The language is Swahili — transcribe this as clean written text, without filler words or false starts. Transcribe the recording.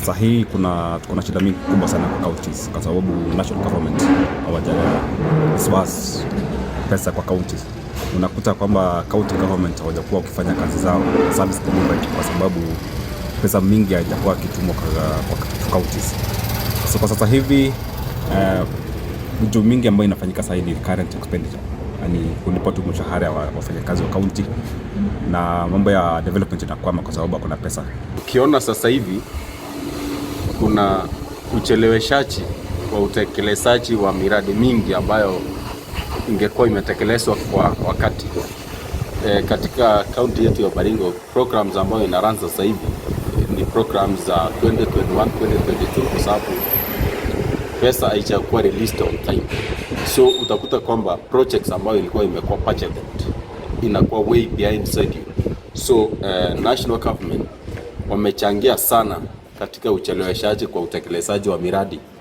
Sahi kuna shida mingi kubwa sana kwa counties kwa sababu national government hawajaiswas pesa kwa counties. Unakuta kwamba county government hawajakuwa wakifanya kazi zao service delivery kwa sababu pesa mingi haijakuwa kitumwa kwa counties. So kwa sasa hivi vitu mingi ambayo inafanyika sasa ni current expenditure, yani kulipa tu mshahara wa wafanyakazi wa county, na mambo ya development inakwama kwa sababu hakuna pesa. Ukiona sasa hivi kuna ucheleweshaji wa utekelezaji wa miradi mingi ambayo ingekuwa imetekelezwa kwa wakati. Katika kaunti yetu ya Baringo, programs ambayo inaanza sasa hivi ni programs za 2021 2022 kwa sababu pesa haijakuwa released on time. So utakuta kwamba projects ambayo ilikuwa imekuwa budgeted inakuwa way behind schedule. So national government wamechangia sana katika ucheleweshaji kwa utekelezaji wa miradi.